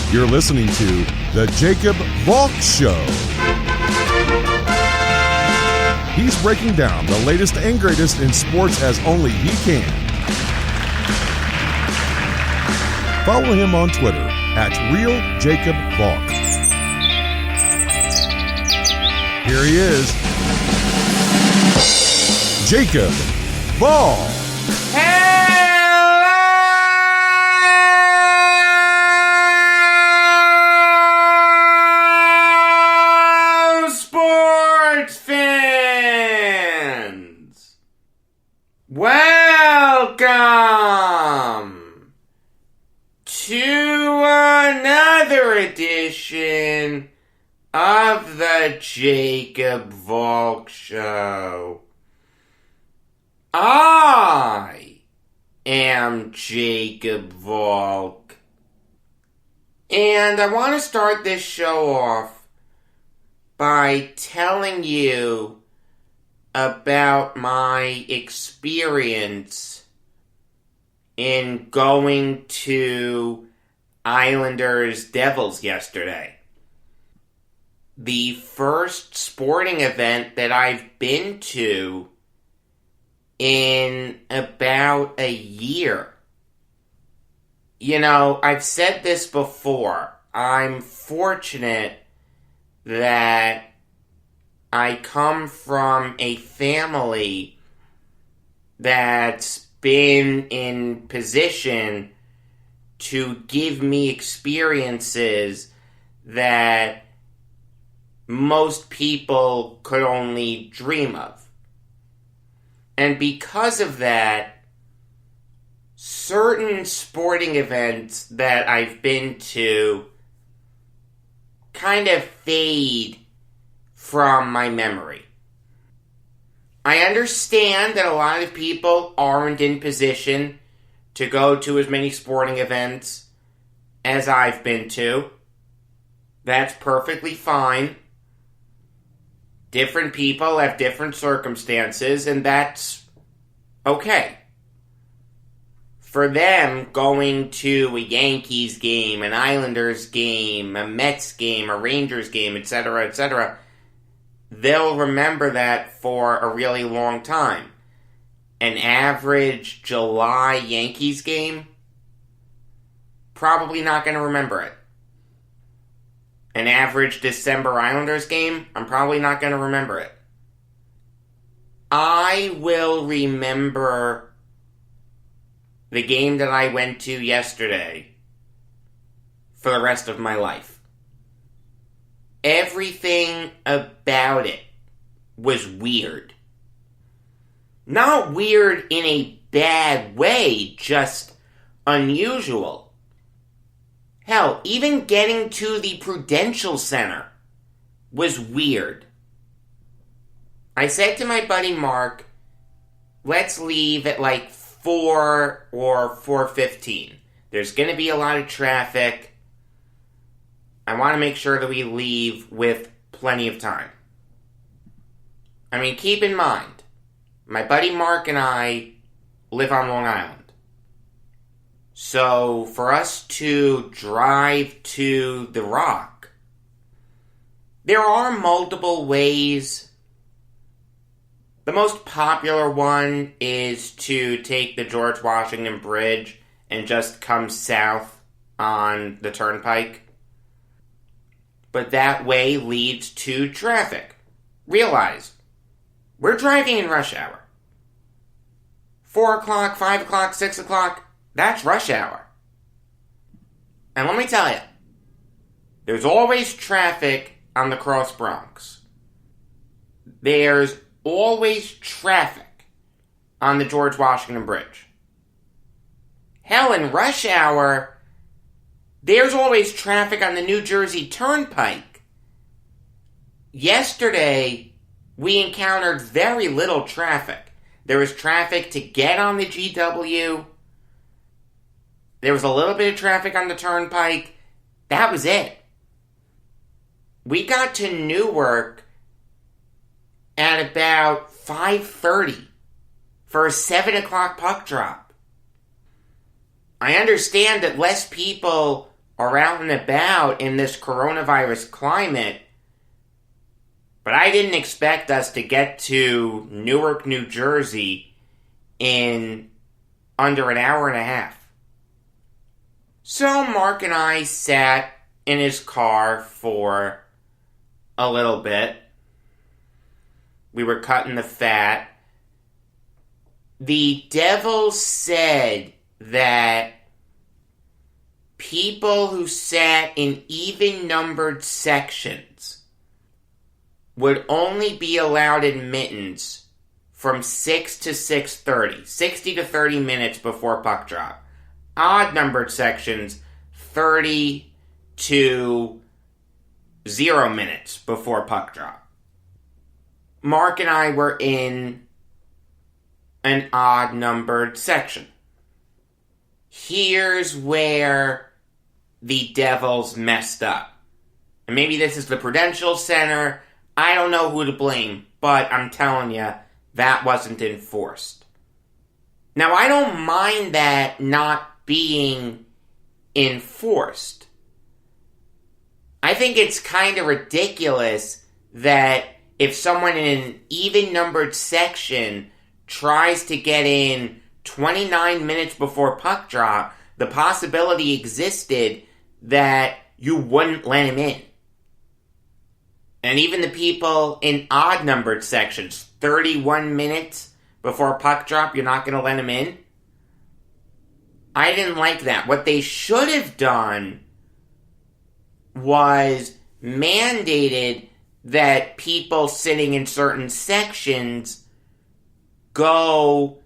You're listening to The Jacob Valk Show. He's breaking down the latest and greatest in sports as only he can. Follow him on Twitter at RealJacobValk. Here he is, Jacob Valk. Hello, sports fans. Welcome to another edition of the Jacob Valk Show. I am Jacob Valk, and I want to start this show off by telling you about my experience in going to Islanders Devils yesterday. The first sporting event that I've been to in about a year. You know, I've said this before. I'm fortunate that I come from a family that's been in position to give me experiences that most people could only dream of. And because of that, certain sporting events that I've been to kind of fade from my memory. I understand that a lot of people aren't in position to go to as many sporting events as I've been to. That's perfectly fine. Different people have different circumstances, and that's okay. For them, going to a Yankees game, an Islanders game, a Mets game, a Rangers game, etc., they'll remember that for a really long time. An average July Yankees game, probably not going to remember it. An average December Islanders game, I'm probably not going to remember it. I will remember the game that I went to yesterday for the rest of my life. Everything about it was weird. Not weird in a bad way, just unusual. Hell, even getting to the Prudential Center was weird. I said to my buddy Mark, let's leave at like 4 or 4:15. There's going to be a lot of traffic. I want to make sure that we leave with plenty of time. I mean, keep in mind, my buddy Mark and I live on Long Island. So, for us to drive to the Rock, there are multiple ways. The most popular one is to take the George Washington Bridge and just come south on the Turnpike. But that way leads to traffic. Realize, we're driving in rush hour. 4 o'clock, 5 o'clock, 6 o'clock. That's rush hour. And let me tell you, there's always traffic on the Cross Bronx. There's always traffic on the George Washington Bridge. Hell, in rush hour, there's always traffic on the New Jersey Turnpike. Yesterday, we encountered very little traffic. There was traffic to get on the GW. There was a little bit of traffic on the Turnpike. That was it. We got to Newark at about 5:30 for a 7 o'clock puck drop. I understand that less people are out and about in this coronavirus climate, but I didn't expect us to get to Newark, New Jersey in under an hour and a half. So Mark and I sat in his car for a little bit. We were cutting the fat. The devil said that people who sat in even-numbered sections would only be allowed admittance from 6 to 6:30, 60 to 30 minutes before puck drop. Odd-numbered sections, 30 to 0 minutes before puck drop. Mark and I were in an odd-numbered section. Here's where the Devils messed up. And maybe this is the Prudential Center. I don't know who to blame, but I'm telling you, that wasn't enforced. Now, I don't mind that not being enforced. I think it's kind of ridiculous that if someone in an even-numbered section tries to get in 29 minutes before puck drop, the possibility existed that you wouldn't let him in. And even the people in odd-numbered sections, 31 minutes before puck drop, you're not going to let him in? I didn't like that. What they should have done was mandated that people sitting in certain sections go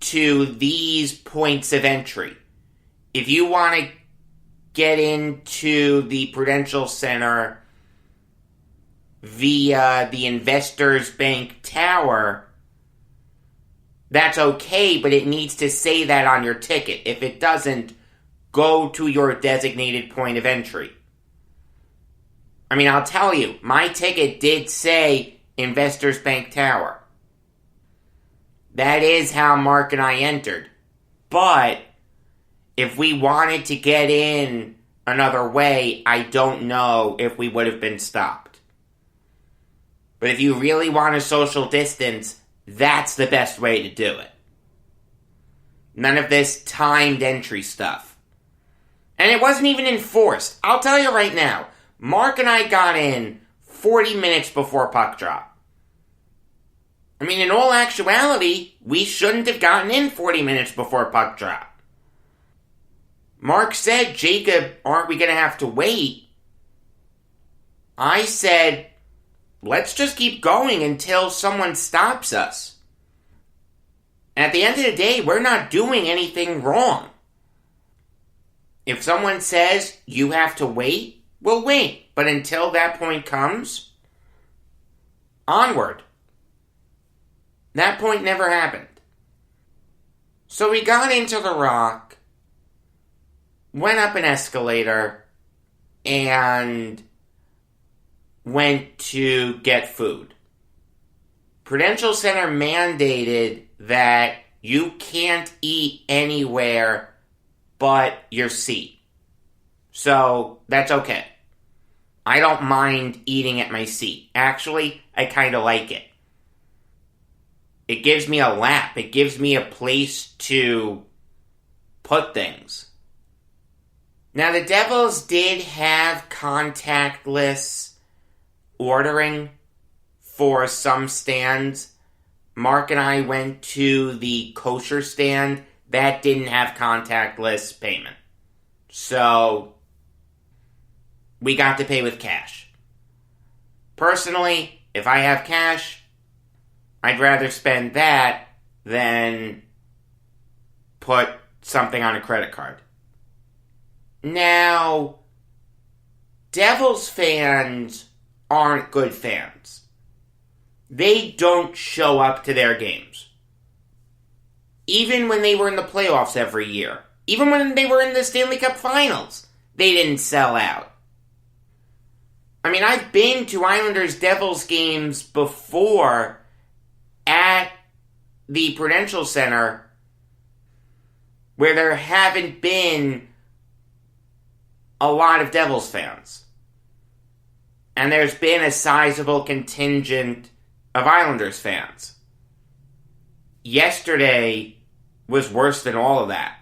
to these points of entry. If you want to get into the Prudential Center via the Investors Bank Tower, that's okay, but it needs to say that on your ticket. If it doesn't, go to your designated point of entry. I mean, I'll tell you, my ticket did say Investors Bank Tower. That is how Mark and I entered. But if we wanted to get in another way, I don't know if we would have been stopped. But if you really want to social distance, that's the best way to do it. None of this timed entry stuff. And it wasn't even enforced. I'll tell you right now, Mark and I got in 40 minutes before puck drop. I mean, in all actuality, we shouldn't have gotten in 40 minutes before puck drop. Mark said, Jacob, aren't we going to have to wait? I said, let's just keep going until someone stops us. At the end of the day, we're not doing anything wrong. If someone says you have to wait, we'll wait. But until that point comes, onward. That point never happened. So we got into the Rock, went up an escalator, and went to get food. Prudential Center mandated that you can't eat anywhere but your seat. So that's okay. I don't mind eating at my seat. Actually, I kind of like it. It gives me a lap. It gives me a place to put things. Now, the Devils did have contactless ordering for some stands. Mark and I went to the kosher stand. That didn't have contactless payment. So, we got to pay with cash. Personally, if I have cash, I'd rather spend that than put something on a credit card. Now, Devils fans aren't good fans. They don't show up to their games. Even when they were in the playoffs every year. Even when they were in the Stanley Cup Finals, they didn't sell out. I mean, I've been to Islanders-Devils games before at the Prudential Center where there haven't been a lot of Devils fans. And there's been a sizable contingent of Islanders fans. Yesterday was worse than all of that.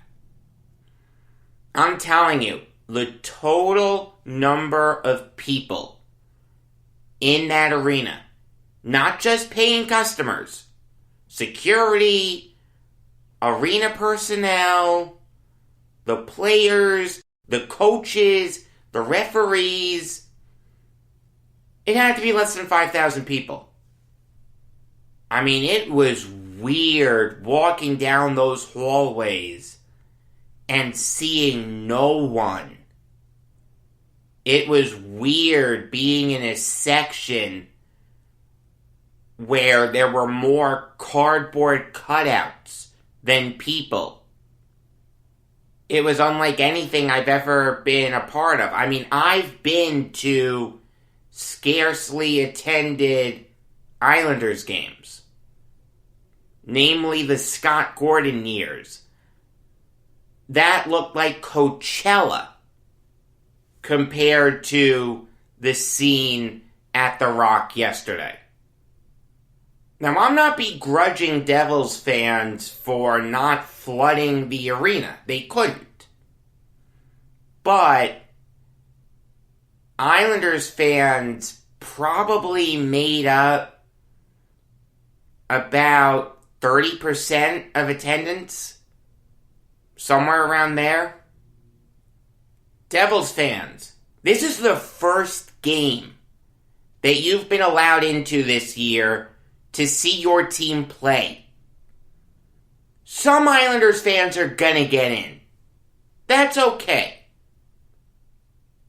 I'm telling you, the total number of people in that arena, not just paying customers, security, arena personnel, the players, the coaches, the referees, it had to be less than 5,000 people. I mean, it was weird walking down those hallways and seeing no one. It was weird being in a section where there were more cardboard cutouts than people. It was unlike anything I've ever been a part of. I mean, I've been to scarcely attended Islanders games. Namely the Scott Gordon years. That looked like Coachella compared to the scene at the Rock yesterday. Now, I'm not begrudging Devils fans for not flooding the arena. They couldn't. But Islanders fans probably made up about 30% of attendance. Somewhere around there. Devils fans, this is the first game that you've been allowed into this year to see your team play. Some Islanders fans are gonna get in. That's okay.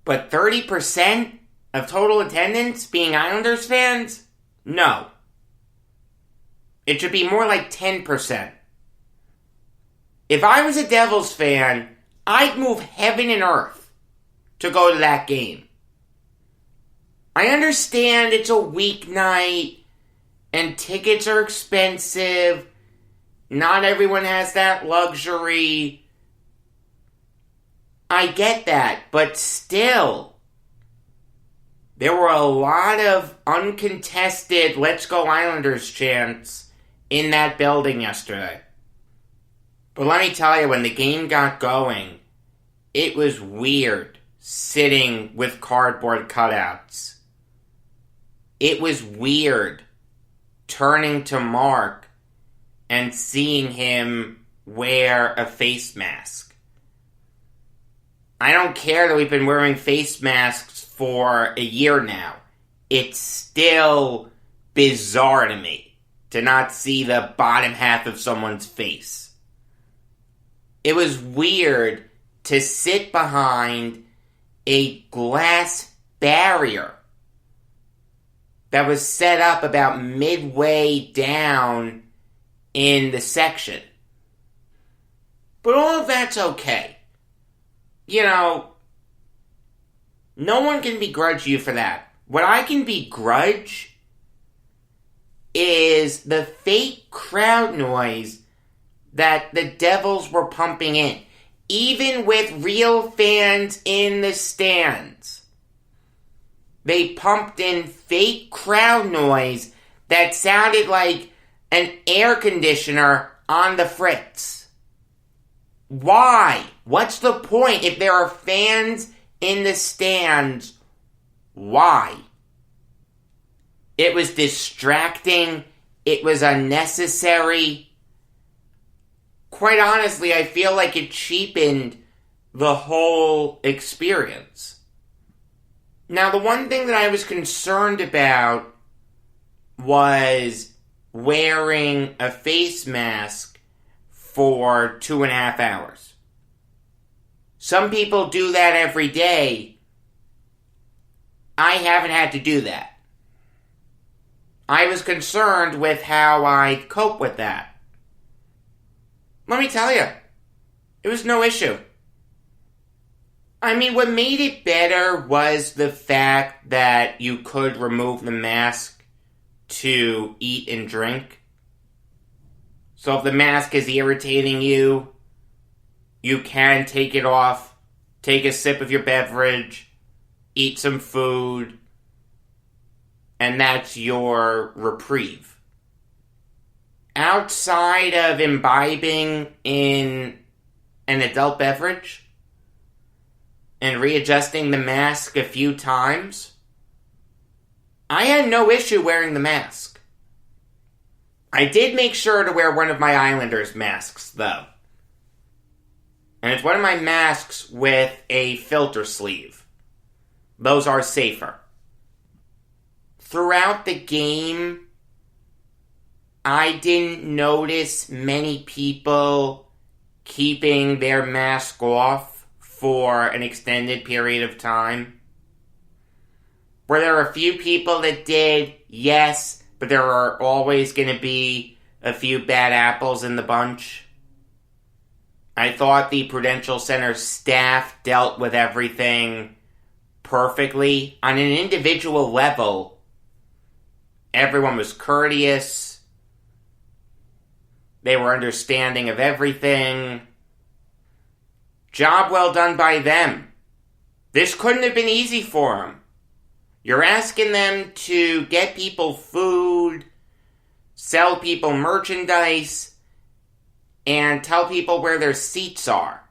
But 30% of total attendance being Islanders fans? No. It should be more like 10%. If I was a Devils fan, I'd move heaven and earth to go to that game. I understand it's a weeknight and tickets are expensive. Not everyone has that luxury. I get that, but still, there were a lot of uncontested "Let's Go Islanders" chants in that building yesterday. But let me tell you, when the game got going, it was weird sitting with cardboard cutouts. It was weird turning to Mark and seeing him wear a face mask. I don't care that we've been wearing face masks for a year now. It's still bizarre to me to not see the bottom half of someone's face. It was weird to sit behind a glass barrier that was set up about midway down in the section. But all of that's okay. You know, no one can begrudge you for that. What I can begrudge is the fake crowd noise that the Devils were pumping in. Even with real fans in the stands. They pumped in fake crowd noise that sounded like an air conditioner on the fritz. Why? What's the point? If there are fans in the stands, why? It was distracting. It was unnecessary. Quite honestly, I feel like it cheapened the whole experience. Now, the one thing that I was concerned about was wearing a face mask for 2.5 hours. Some people do that every day. I haven't had to do that. I was concerned with how I'd cope with that. Let me tell you, it was no issue. I mean, what made it better was the fact that you could remove the mask to eat and drink. So if the mask is irritating you, you can take it off take a sip of your beverage, eat some food, and that's your reprieve. Outside of imbibing in an adult beverage and readjusting the mask a few times, I had no issue wearing the mask. I did make sure to wear one of my Islanders masks, though. And it's one of my masks with a filter sleeve. Those are safer. Throughout the game, I didn't notice many people keeping their mask off for an extended period of time. Were there a few people that did? Yes, but there are always going to be a few bad apples in the bunch. I thought the Prudential Center staff dealt with everything perfectly. On an individual level, everyone was courteous. They were understanding of everything. Job well done by them. This couldn't have been easy for them. You're asking them to get people food, sell people merchandise, and tell people where their seats are.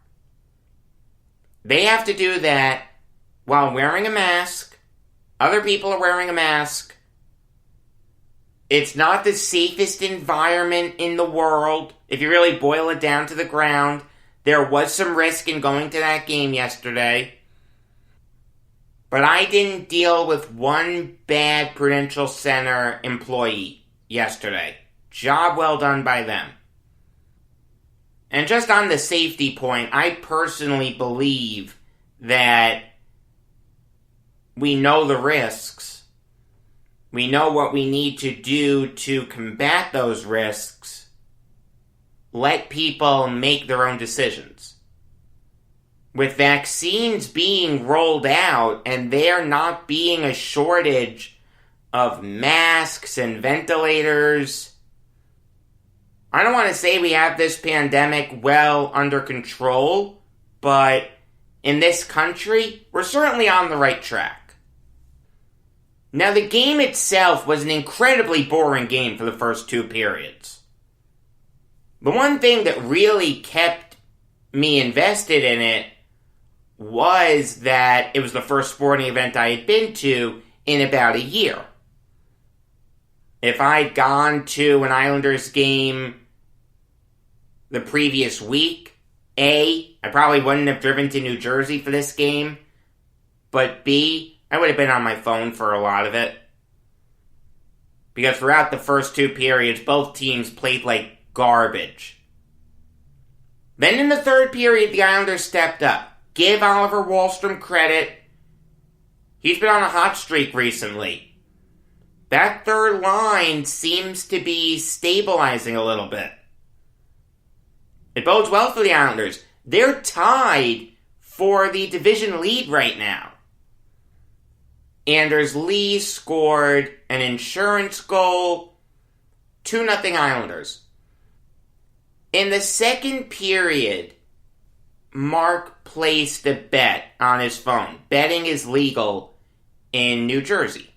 They have to do that while wearing a mask. Other people are wearing a mask. It's not the safest environment in the world. If you really boil it down to the ground, there was some risk in going to that game yesterday. But I didn't deal with one bad Prudential Center employee yesterday. Job well done by them. And just on the safety point, I personally believe that we know the risks. We know what we need to do to combat those risks. Let people make their own decisions. With vaccines being rolled out and there not being a shortage of masks and ventilators, I don't want to say we have this pandemic well under control, but in this country, we're certainly on the right track. Now, the game itself was an incredibly boring game for the first two periods. The one thing that really kept me invested in it was that it was the first sporting event I had been to in about a year. If I'd gone to an Islanders game the previous week, A, I probably wouldn't have driven to New Jersey for this game, but B, I would have been on my phone for a lot of it. Because throughout the first two periods, both teams played like garbage. Then in the third period, the Islanders stepped up. Give Oliver Wahlstrom credit. He's been on a hot streak recently. That third line seems to be stabilizing a little bit. It bodes well for the Islanders. They're tied for the division lead right now. Anders Lee scored an insurance goal. 2-0 Islanders. In the second period, Mark placed a bet on his phone. Betting is legal in New Jersey.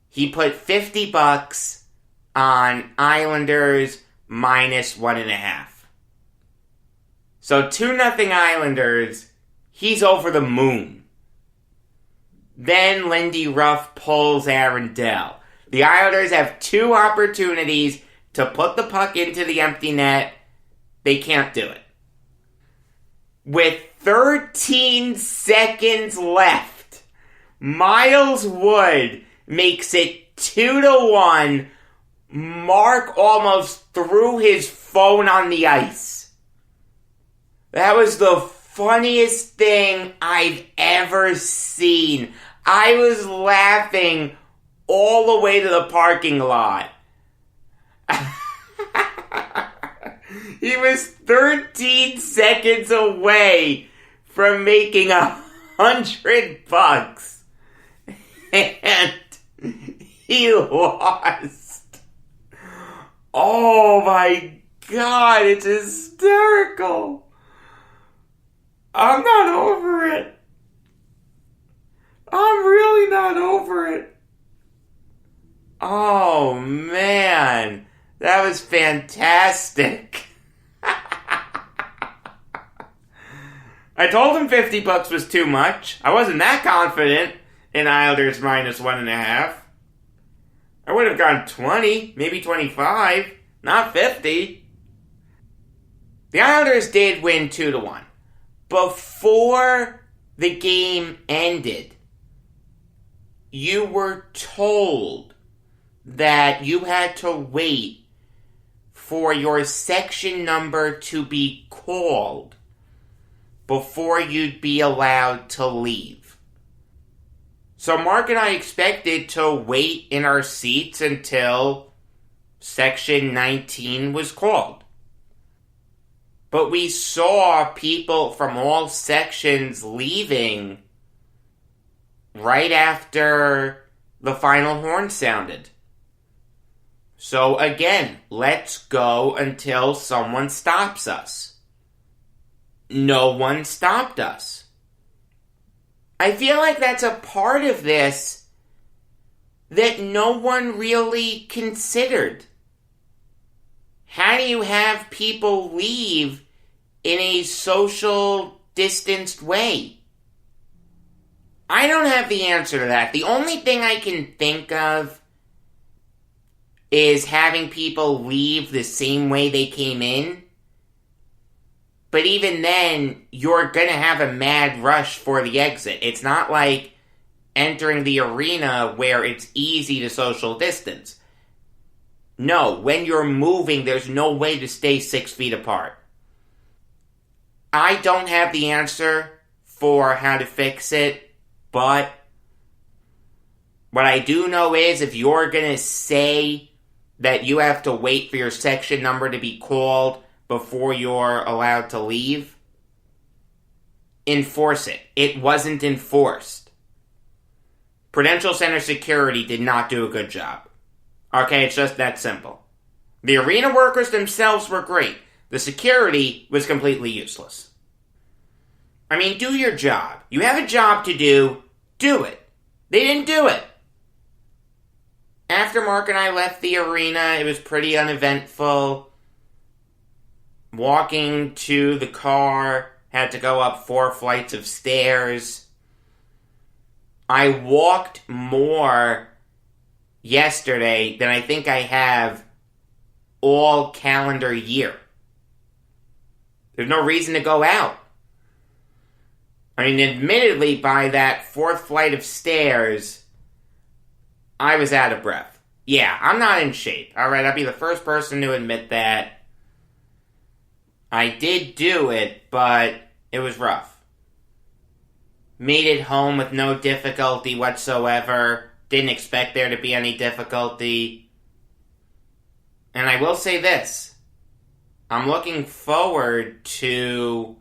He put $50 on Islanders minus 1.5. So 2-0 Islanders, he's over the moon. Then Lindy Ruff pulls Aaron Dell. The Islanders have two opportunities to put the puck into the empty net. They can't do it. With 13 seconds left, Miles Wood makes it 2-1. Mark almost threw his phone on the ice. That was the funniest thing I've ever seen. I was laughing all the way to the parking lot. He was 13 seconds away from making $100. And he lost. Oh, Oh my God, it's hysterical. I'm not over it. I'm really not over it. Oh, man. That was fantastic. I told him $50 was too much. I wasn't that confident in Islanders minus 1.5. I would have gone 20, maybe 25, not 50. The Islanders did win 2-1. Before the game ended, you were told that you had to wait for your section number to be called before you'd be allowed to leave. So Mark and I expected to wait in our seats until section 19 was called. But we saw people from all sections leaving right after the final horn sounded. So again, let's go until someone stops us. No one stopped us. I feel like that's a part of this that no one really considered. How do you have people leave in a social distanced way? I don't have the answer to that. The only thing I can think of is having people leave the same way they came in. But even then, you're going to have a mad rush for the exit. It's not like entering the arena where it's easy to social distance. No, when you're moving, there's no way to stay 6 feet apart. I don't have the answer for how to fix it, but what I do know is if you're going to say that you have to wait for your section number to be called before you're allowed to leave, enforce it. It wasn't enforced. Prudential Center security did not do a good job. Okay, it's just that simple. The arena workers themselves were great. The security was completely useless. I mean, do your job. You have a job to do it. They didn't do it. After Mark and I left the arena, it was pretty uneventful. Walking to the car, had to go up 4 flights of stairs. I walked more yesterday than I think I have all calendar year. There's no reason to go out. I mean, admittedly, by that 4th flight of stairs, I was out of breath. Yeah, I'm not in shape. Alright, I'll be the first person to admit that. I did do it, but it was rough. Made it home with no difficulty whatsoever. Didn't expect there to be any difficulty. And I will say this. I'm looking forward to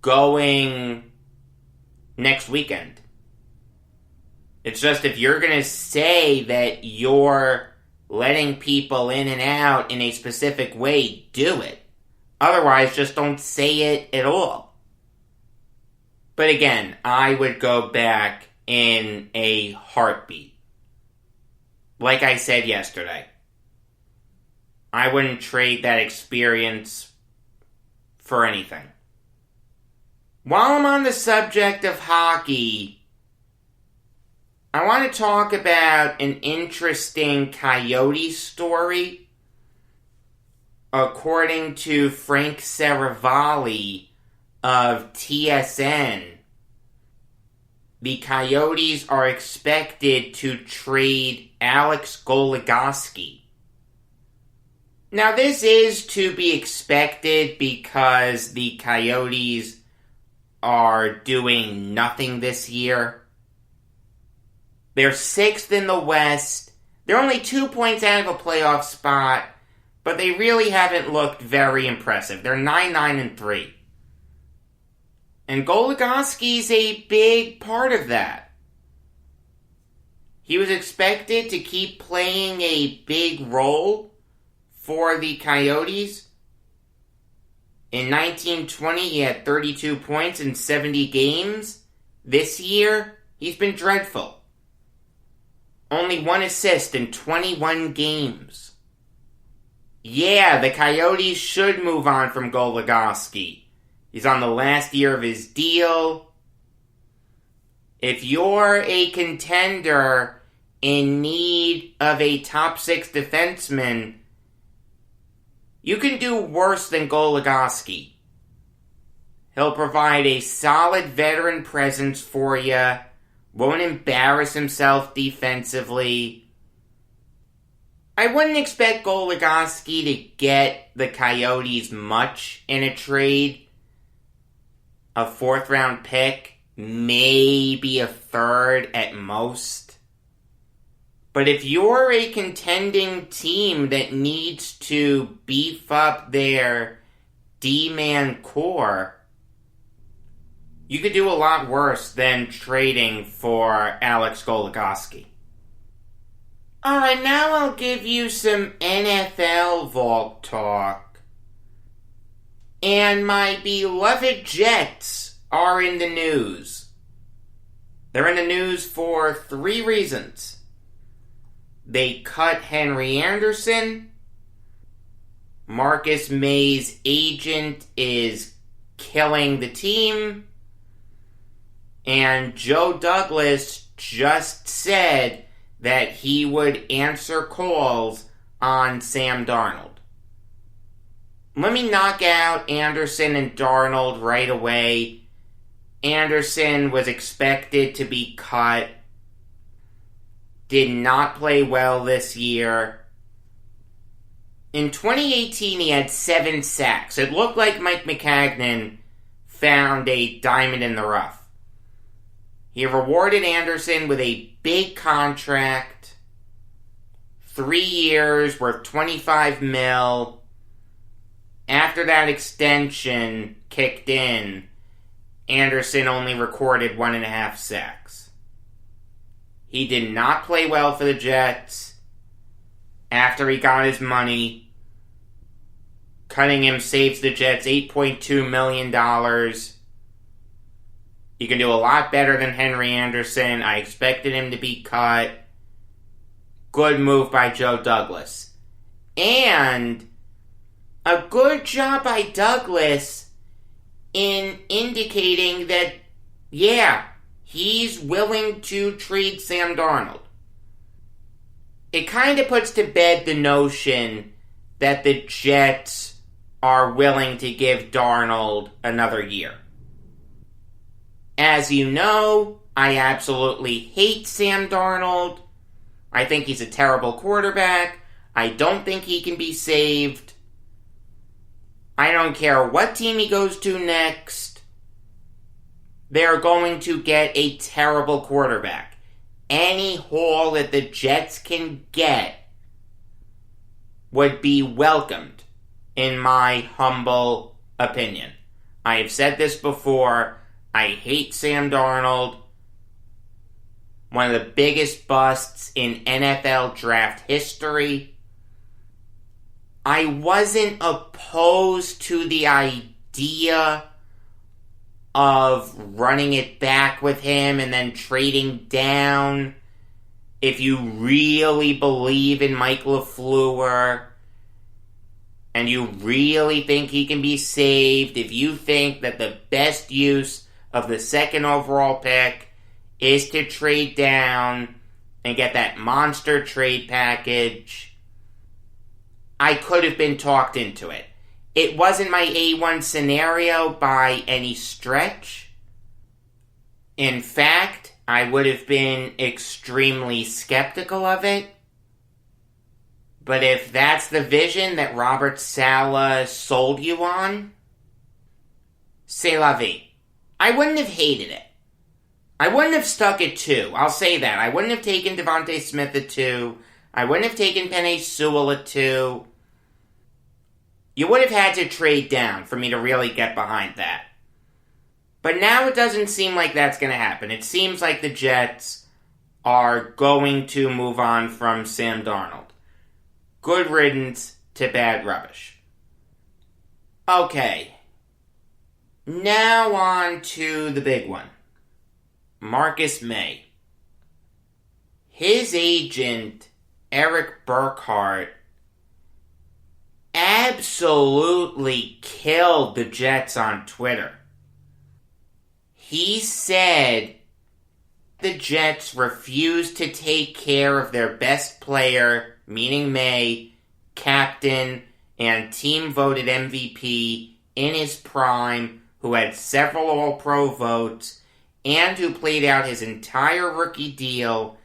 going next weekend. It's just if you're going to say that you're letting people in and out in a specific way, do it. Otherwise, just don't say it at all. But again, I would go back in a heartbeat. Like I said yesterday, I wouldn't trade that experience for anything. While I'm on the subject of hockey, I want to talk about an interesting Coyote story. According to Frank Saravalli of TSN, the Coyotes are expected to trade Alex Goligoski. Now, this is to be expected because the Coyotes are doing nothing this year. They're 6th in the West. They're only 2 points out of a playoff spot, but they really haven't looked very impressive. They're 9-9-3. And Goligoski's a big part of that. He was expected to keep playing a big role for the Coyotes In 1920, he had 32 points in 70 games. This year, he's been dreadful. Only 1 assist in 21 games. Yeah, the Coyotes should move on from Goligoski. He's on the last year of his deal. If you're a contender in need of a top 6 defenseman, you can do worse than Goligoski. He'll provide a solid veteran presence for you, won't embarrass himself defensively. I wouldn't expect Goligoski to get the Coyotes much in a trade. A 4th round pick, maybe a 3rd at most. But if you're a contending team that needs to beef up their D-man core, you could do a lot worse than trading for Alex Goligoski. Alright, now I'll give you some NFL Valk talk. And my beloved Jets are in the news. They're in the news for 3 reasons. They cut Henry Anderson. Marcus May's agent is killing the team. And Joe Douglas just said that he would answer calls on Sam Darnold. Let me knock out Anderson and Darnold right away. Anderson was expected to be cut. Did not play well this year. In 2018, he had 7 sacks. It looked like Mike Maccagnan found a diamond in the rough. He rewarded Anderson with a big contract. 3 years, worth $25 million. After that extension kicked in, Anderson only recorded 1.5 sacks. He did not play well for the Jets. After he got his money, cutting him saves the Jets $8.2 million. You can do a lot better than Henry Anderson. I expected him to be cut. Good move by Joe Douglas. And a good job by Douglas in indicating that, yeah, he's willing to trade Sam Darnold. It kind of puts to bed the notion that the Jets are willing to give Darnold another year. As you know, I absolutely hate Sam Darnold. I think he's a terrible quarterback. I don't think he can be saved. I don't care what team he goes to next. They're going to get a terrible quarterback. Any haul that the Jets can get would be welcomed, in my humble opinion. I have said this before. I hate Sam Darnold. One of the biggest busts in NFL draft history. I wasn't opposed to the idea of running it back with him and then trading down. If you really believe in Mike LaFleur and you really think he can be saved, if you think that the best use of the 2nd overall pick is to trade down and get that monster trade package, I could have been talked into it. It wasn't my A1 scenario by any stretch. In fact, I would have been extremely skeptical of it. But if that's the vision that Robert Saleh sold you on, c'est la vie. I wouldn't have hated it. I wouldn't have stuck at 2. I'll say that. I wouldn't have taken Devontae Smith at 2. I wouldn't have taken Penei Sewell at 2. You would have had to trade down for me to really get behind that. But now it doesn't seem like that's going to happen. It seems like the Jets are going to move on from Sam Darnold. Good riddance to bad rubbish. Okay, Now on to the big one. Marcus May. His agent, Eric Burkhart, absolutely killed the Jets on Twitter. He said the Jets refused to take care of their best player, meaning May, captain, and team-voted MVP in his prime, who had several All-Pro votes, and who played out his entire rookie deal,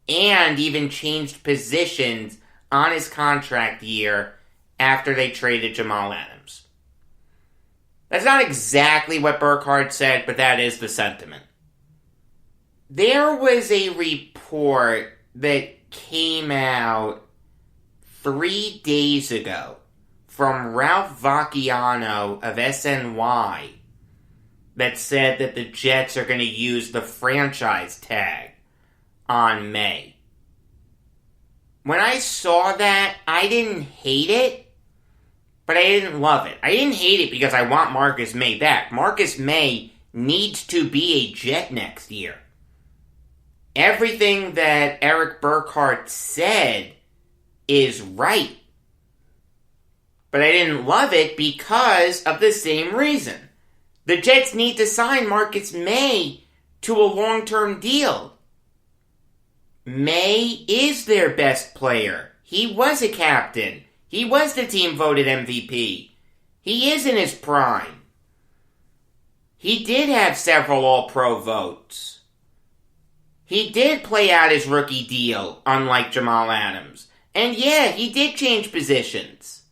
and even changed positions on his contract year after they traded Jamal Adams. That's not exactly what Burkhart said, but that is the sentiment. There was a report that came out 3 days ago from Ralph Vacchiano of SNY that said that the Jets are going to use the franchise tag on May. When I saw that, I didn't hate it, but I didn't love it. I didn't hate it because I want Marcus May back. Marcus May needs to be a Jet next year. Everything that Eric Burkhart said is right. But I didn't love it because of the same reason. The Jets need to sign Marcus May to a long-term deal. May is their best player. He was a captain. He was the team-voted MVP. He is in his prime. He did have several All-Pro votes. He did play out his rookie deal, unlike Jamal Adams. And yeah, he did change positions.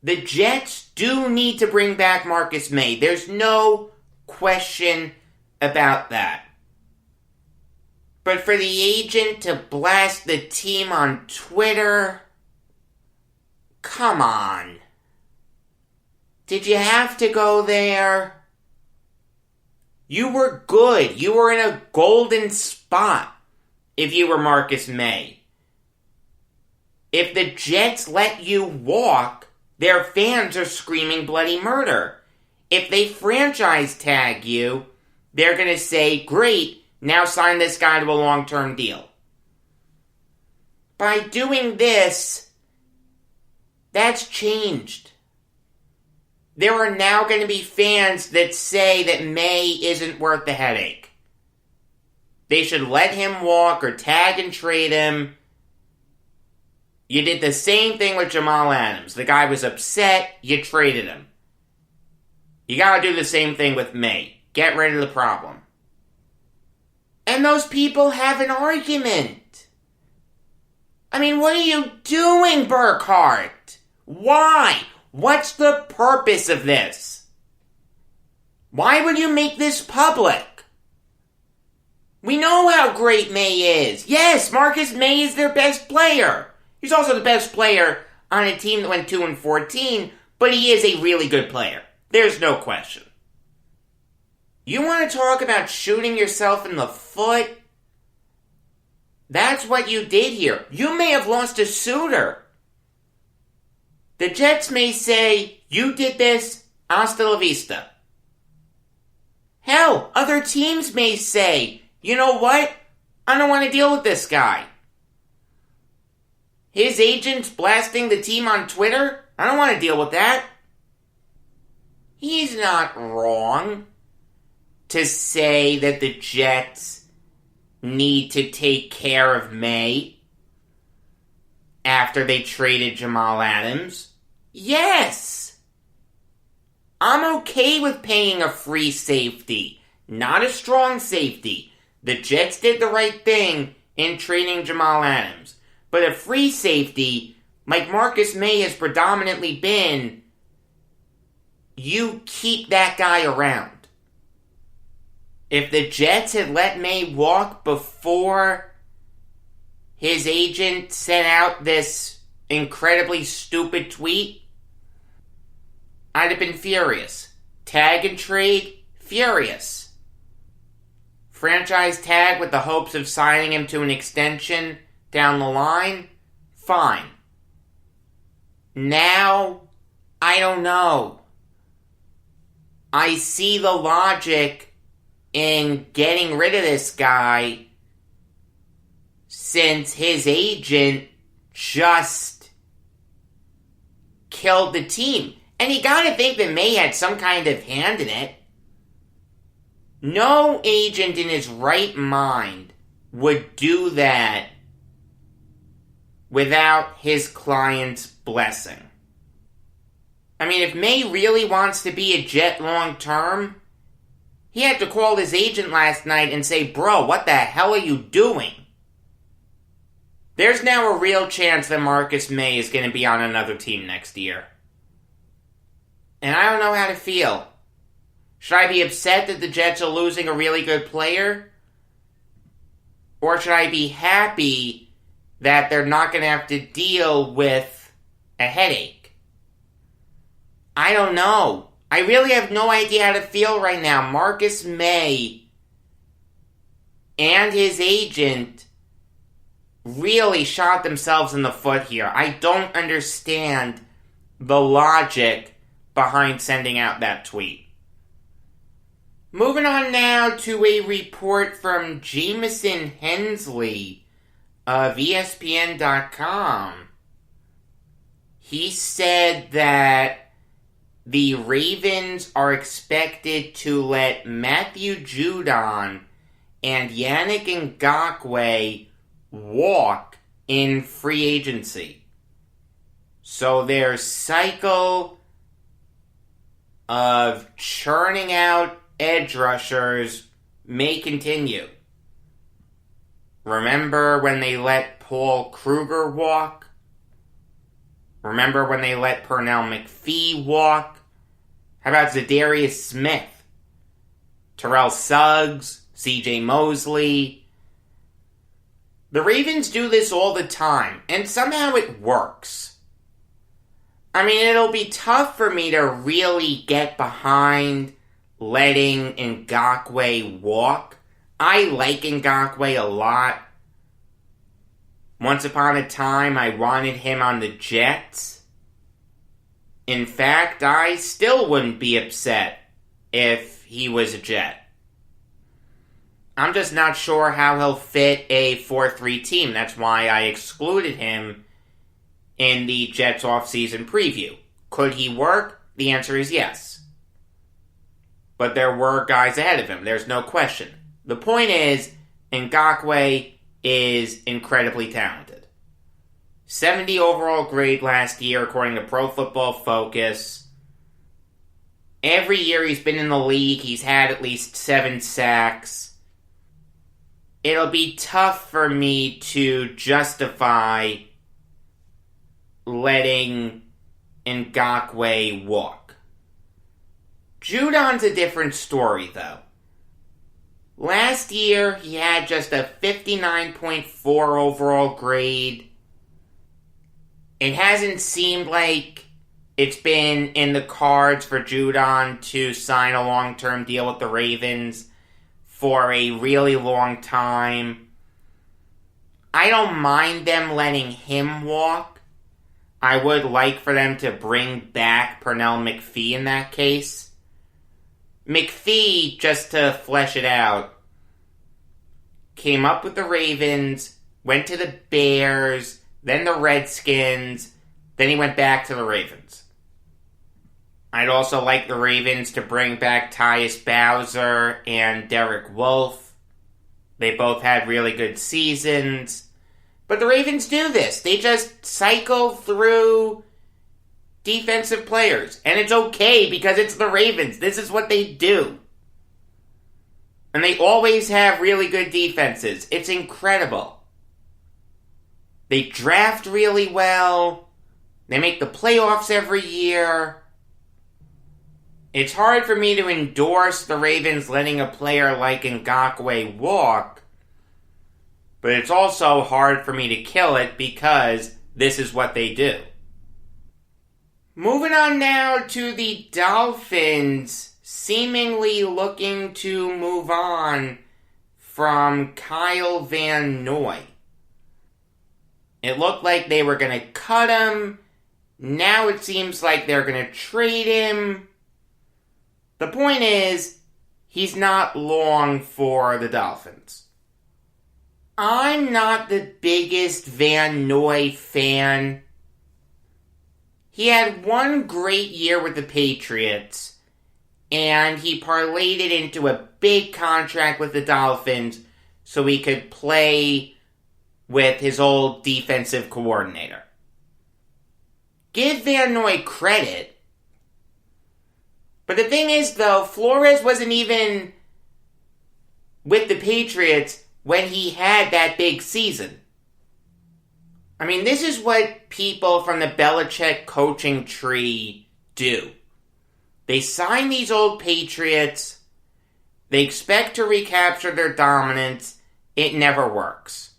The Jets do need to bring back Marcus May. There's no question about that. But for the agent to blast the team on Twitter, come on. Did you have to go there? You were good. You were in a golden spot if you were Marcus May. If the Jets let you walk, their fans are screaming bloody murder. If they franchise tag you, they're going to say, great, now sign this guy to a long-term deal. By doing this, that's changed. There are now going to be fans that say that May isn't worth the headache. They should let him walk or tag and trade him. You did the same thing with Jamal Adams. The guy was upset, you traded him. You gotta do the same thing with May. Get rid of the problem. And those people have an argument. I mean, what are you doing, Burkhart? Why? What's the purpose of this? Why would you make this public? We know how great May is. Yes, Marcus May is their best player. He's also the best player on a team that went 2-14, but he is a really good player. There's no question. You want to talk about shooting yourself in the foot? That's what you did here. You may have lost a suitor. The Jets may say, you did this, hasta la vista. Hell, other teams may say, you know what? I don't want to deal with this guy. His agent's blasting the team on Twitter? I don't want to deal with that. He's not wrong to say that the Jets need to take care of May after they traded Jamal Adams. Yes! I'm okay with paying a free safety, not a strong safety. The Jets did the right thing in trading Jamal Adams. But a free safety, like Marcus May has predominantly been, you keep that guy around. If the Jets had let May walk before his agent sent out this incredibly stupid tweet, I'd have been furious. Tag and trade, furious. Franchise tag with the hopes of signing him to an extension down the line, fine. Now, I don't know. I see the logic in getting rid of this guy since his agent just killed the team. And you gotta think that May had some kind of hand in it. No agent in his right mind would do that without his client's blessing. I mean, if May really wants to be a Jet long term, he had to call his agent last night and say, bro, what the hell are you doing? There's now a real chance that Marcus May is going to be on another team next year. And I don't know how to feel. Should I be upset that the Jets are losing a really good player? Or should I be happy that they're not going to have to deal with a headache? I don't know. I really have no idea how to feel right now. Marcus May and his agent really shot themselves in the foot here. I don't understand the logic behind sending out that tweet. Moving on now to a report from Jamison Hensley of ESPN.com. He said that the Ravens are expected to let Matthew Judon and Yannick Ngakoue walk in free agency. So their cycle of churning out edge rushers may continue. Remember when they let Paul Kruger walk? Remember when they let Pernell McPhee walk? How about Zadarius Smith? Terrell Suggs? CJ Mosley? The Ravens do this all the time, and somehow it works. I mean, it'll be tough for me to really get behind letting Ngakoue walk. I like Ngakoue a lot. Once upon a time, I wanted him on the Jets. In fact, I still wouldn't be upset if he was a Jet. I'm just not sure how he'll fit a 4-3 team. That's why I excluded him in the Jets offseason preview. Could he work? The answer is yes. But there were guys ahead of him. There's no question. The point is, Ngakoue is incredibly talented. 70 overall grade last year, according to Pro Football Focus. Every year he's been in the league, he's had at least 7 sacks. It'll be tough for me to justify letting Ngakoue walk. Judon's a different story, though. Last year, he had just a 59.4 overall grade. It hasn't seemed like it's been in the cards for Judon to sign a long-term deal with the Ravens for a really long time. I don't mind them letting him walk. I would like for them to bring back Pernell McPhee in that case. McPhee, just to flesh it out, came up with the Ravens, went to the Bears, then the Redskins, then he went back to the Ravens. I'd also like the Ravens to bring back Tyus Bowser and Derek Wolfe. They both had really good seasons. But the Ravens do this. They just cycle through defensive players. And it's okay because it's the Ravens. This is what they do. And they always have really good defenses. It's incredible. They draft really well. They make the playoffs every year. It's hard for me to endorse the Ravens letting a player like Ngakoue walk, but it's also hard for me to kill it because this is what they do. Moving on now to the Dolphins seemingly looking to move on from Kyle Van Noy. It looked like they were going to cut him. Now it seems like they're going to trade him. The point is, he's not long for the Dolphins. I'm not the biggest Van Noy fan. He had one great year with the Patriots, and he parlayed it into a big contract with the Dolphins so he could play with his old defensive coordinator. Give Van Noy credit. But the thing is, though, Flores wasn't even with the Patriots when he had that big season. I mean, this is what people from the Belichick coaching tree do. They sign these old Patriots. They expect to recapture their dominance. It never works.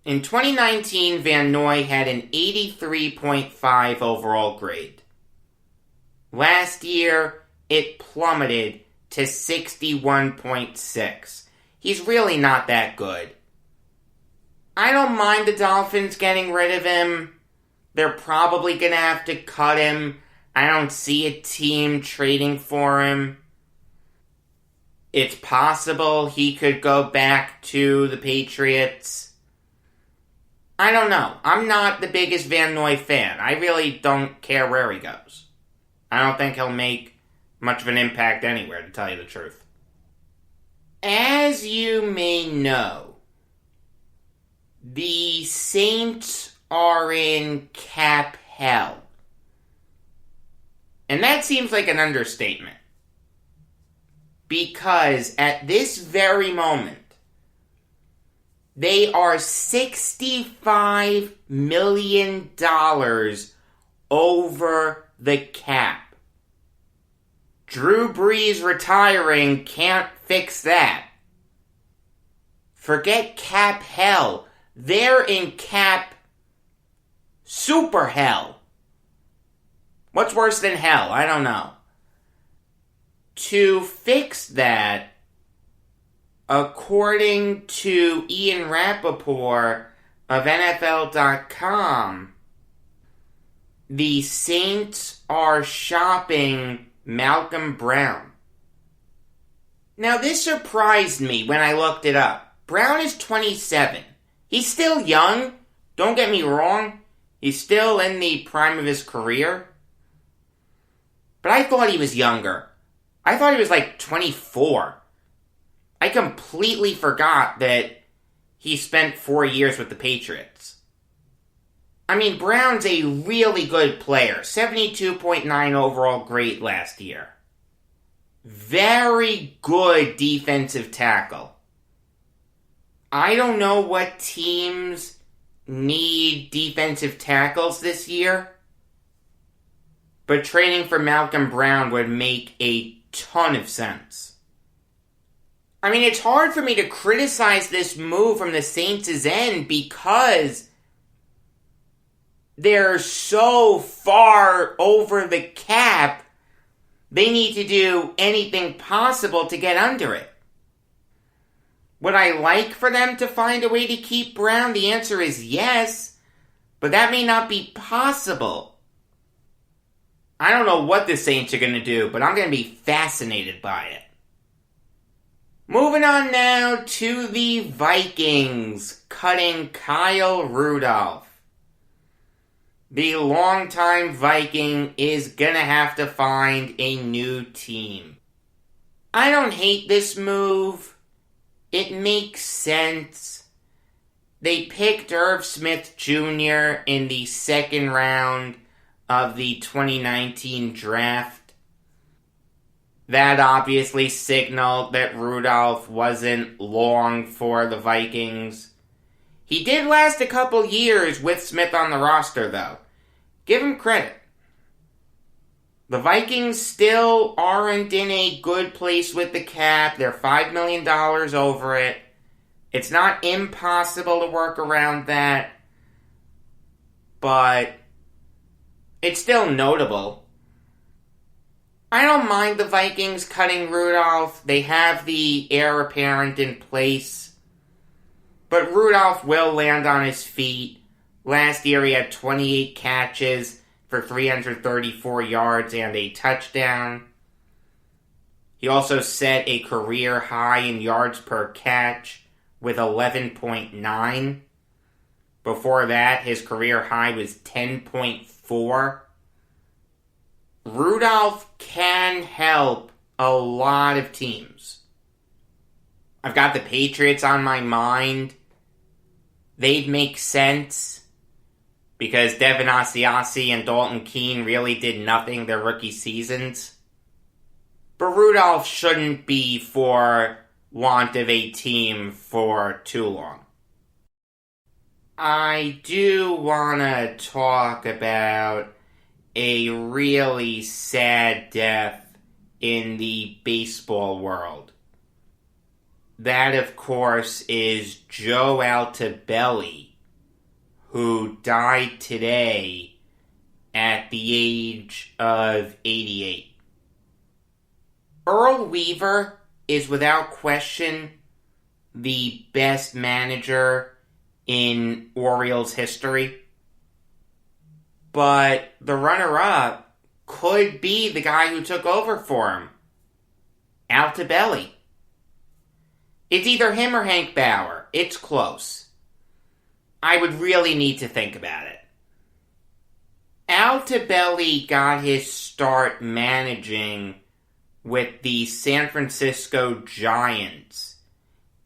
In 2019, Van Noy had an 83.5 overall grade. Last year, it plummeted to 61.6. He's really not that good. I don't mind the Dolphins getting rid of him. They're probably going to have to cut him. I don't see a team trading for him. It's possible he could go back to the Patriots. I don't know. I'm not the biggest Van Noy fan. I really don't care where he goes. I don't think he'll make much of an impact anywhere, to tell you the truth. As you may know, the Saints are in cap hell. And that seems like an understatement. Because at this very moment, they are $65 million over the cap. Drew Brees retiring can't fix that. Forget cap hell. They're in cap super hell. What's worse than hell? I don't know. To fix that, according to Ian Rappaport of NFL.com, the Saints are shopping Malcolm Brown. Now, this surprised me when I looked it up. Brown is 27. He's still young. Don't get me wrong. He's still in the prime of his career. But I thought he was younger. I thought he was like 24. I completely forgot that he spent 4 years with the Patriots. I mean, Brown's a really good player. 72.9 overall grade last year. Very good defensive tackle. I don't know what teams need defensive tackles this year, but trading for Malcolm Brown would make a ton of sense. I mean, it's hard for me to criticize this move from the Saints' end because they're so far over the cap, they need to do anything possible to get under it. Would I like for them to find a way to keep Brown? The answer is yes, but that may not be possible. I don't know what the Saints are going to do, but I'm going to be fascinated by it. Moving on now to the Vikings cutting Kyle Rudolph. The longtime Viking is going to have to find a new team. I don't hate this move. It makes sense. They picked Irv Smith Jr. in the second round of the 2019 draft. That obviously signaled that Rudolph wasn't long for the Vikings. He did last a couple years with Smith on the roster, though. Give him credit. The Vikings still aren't in a good place with the cap. They're $5 million over it. It's not impossible to work around that, but it's still notable. I don't mind the Vikings cutting Rudolph. They have the heir apparent in place, but Rudolph will land on his feet. Last year he had 28 catches for 334 yards and a touchdown. He also set a career high in yards per catch with 11.9. Before that, his career high was 10.4. Rudolph can help a lot of teams. I've got the Patriots on my mind. They'd make sense because Devin Asiasi and Dalton Keene really did nothing their rookie seasons. But Rudolph shouldn't be for want of a team for too long. I do want to talk about a really sad death in the baseball world. That, of course, is Joe Altobelli, who died today at the age of 88. Earl Weaver is without question the best manager in Orioles history. But the runner-up could be the guy who took over for him, Altobelli. It's either him or Hank Bauer. It's close. I would really need to think about it. Altobelli got his start managing with the San Francisco Giants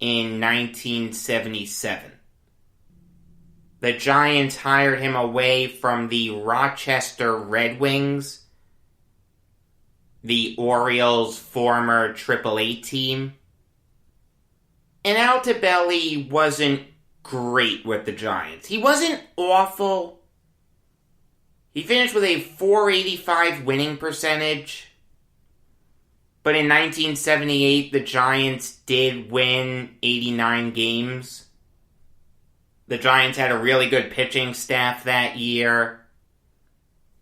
in 1977. The Giants hired him away from the Rochester Red Wings, the Orioles' former AAA team. And Altobelli wasn't great with the Giants. He wasn't awful. He finished with a .485 winning percentage. But in 1978, the Giants did win 89 games. The Giants had a really good pitching staff that year.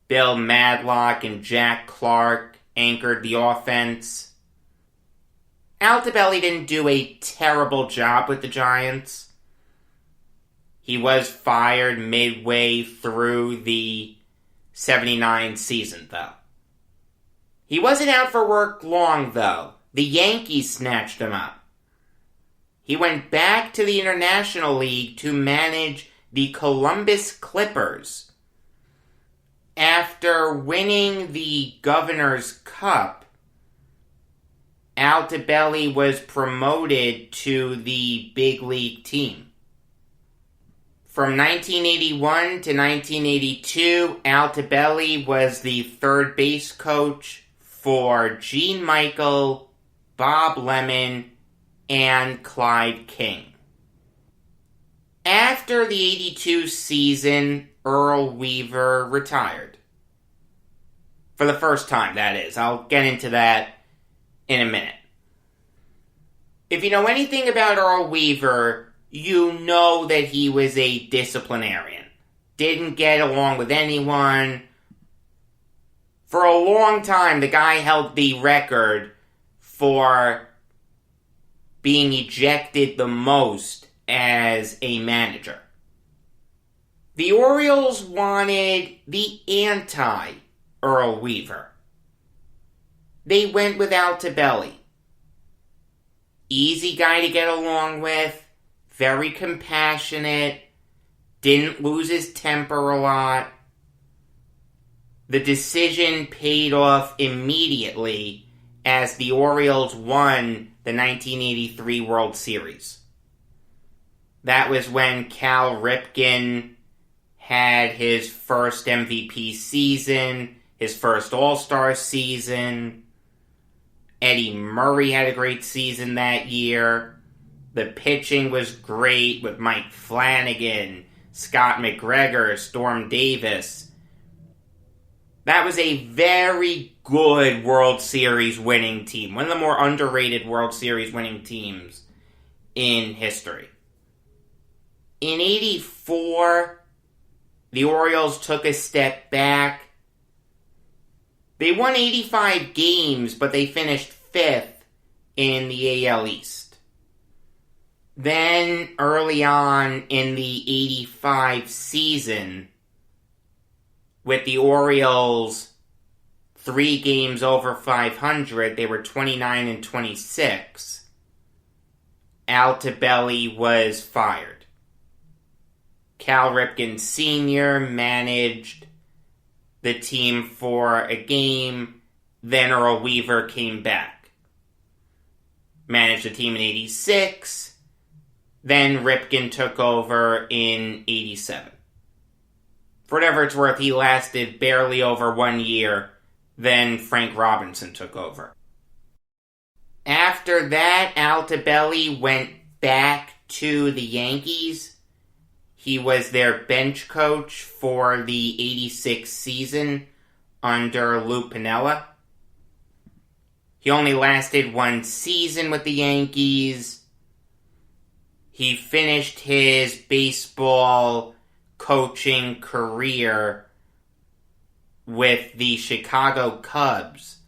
Bill Madlock and Jack Clark anchored the offense. Altobelli didn't do a terrible job with the Giants. He was fired midway through the 79 season, though. He wasn't out for work long, though. The Yankees snatched him up. He went back to the International League to manage the Columbus Clippers. After winning the Governor's Cup, Altobelli was promoted to the big league team. From 1981 to 1982, Altobelli was the third base coach for Gene Michael, Bob Lemon, and Clyde King. After the 82 season, Earl Weaver retired. For the first time, that is. I'll get into that in a minute. If you know anything about Earl Weaver, you know that he was a disciplinarian. Didn't get along with anyone. For a long time, the guy held the record for being ejected the most as a manager. The Orioles wanted the anti-Earl Weaver. They went with Altobelli. Easy guy to get along with, very compassionate, didn't lose his temper a lot. The decision paid off immediately as the Orioles won the 1983 World Series. That was when Cal Ripken had his first MVP season, his first All-Star season. Eddie Murray had a great season that year. The pitching was great with Mike Flanagan, Scott McGregor, Storm Davis. That was a very good World Series winning team. One of the more underrated World Series winning teams in history. In 84, the Orioles took a step back. They won 85 games, but they finished 5th in the AL East. Then, early on in the 85 season, with the Orioles 3 games over 500. They were 29-26. Altobelli was fired. Cal Ripken Sr. managed the team for a game. Then Earl Weaver came back. Managed the team in 86. Then Ripken took over in 87. For whatever it's worth, he lasted barely over 1 year. Then Frank Robinson took over. After that, Altobelli went back to the Yankees. He was their bench coach for the 86 season under Lou Piniella. He only lasted 1 season with the Yankees. He finished his baseball coaching career with the Chicago Cubs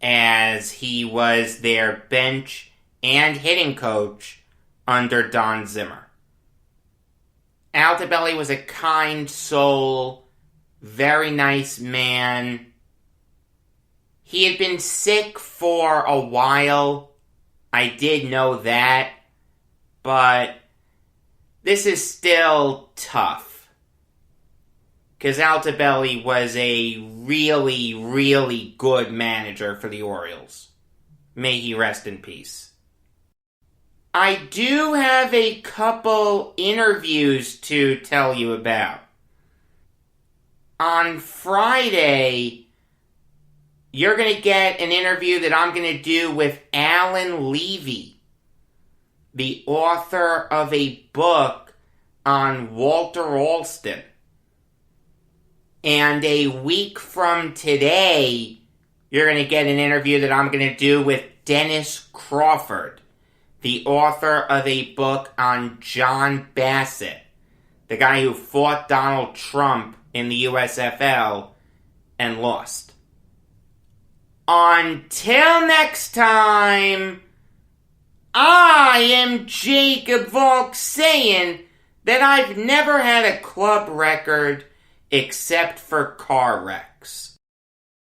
as he was their bench and hitting coach under Don Zimmer. Altobelli was a kind soul, very nice man. He had been sick for a while. I did know that. But this is still tough. Because Altobelli was a really, really good manager for the Orioles. May he rest in peace. I do have a couple interviews to tell you about. On Friday, you're going to get an interview that I'm going to do with Alan Levy, the author of a book on Walter Alston. And a week from today, you're going to get an interview that I'm going to do with Dennis Crawford, the author of a book on John Bassett, the guy who fought Donald Trump in the USFL and lost. Until next time, I am Jacob Valk saying that I've never had a club record except for car wrecks.